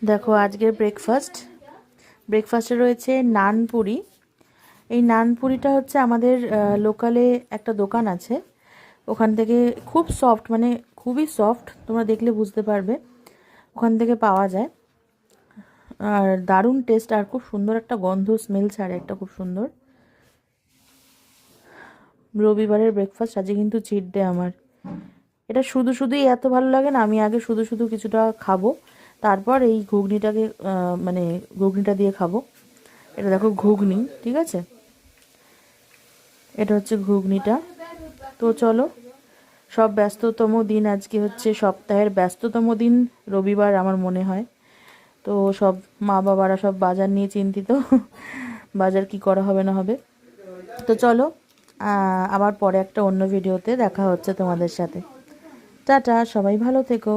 দেখো আজকের ব্রেকফাস্টে রয়েছে নান পুরি। এই নান পুরিটা হচ্ছে আমাদের লোকালে একটা দোকান আছে, ওখান থেকে খুব সফট, মানে খুবই সফট, তোমরা দেখলে বুঝতে পারবে, ওখান থেকে পাওয়া যায়। আর দারুণ টেস্ট, আর খুব সুন্দর একটা গন্ধ, স্মেল ছাড়ে একটা খুব সুন্দর। রবিবারের ব্রেকফাস্ট আজকে কিন্তু চিট ডে আমার। এটা শুধুই এত ভালো লাগে না, আমি আগে শুধু কিছুটা খাবো, তারপর এই ঘুগনিটাকে মানে ঘুগনিটা দিয়ে খাবো। এটা দেখো ঘুগনি, ঠিক আছে, এটা হচ্ছে ঘুগনিটা। তো চলো, সব ব্যস্ততম দিন, আজকে হচ্ছে সপ্তাহের ব্যস্ততম দিন, রবিবার আমার মনে হয়। তো সব মা বাবারা সব বাজার নিয়ে চিন্তিত, বাজার কি করা হবে না হবে। তো চলো, আবার পরে একটা অন্য ভিডিওতে দেখা হচ্ছে তোমাদের সাথে। টাটা, সবাই ভালো থেকো।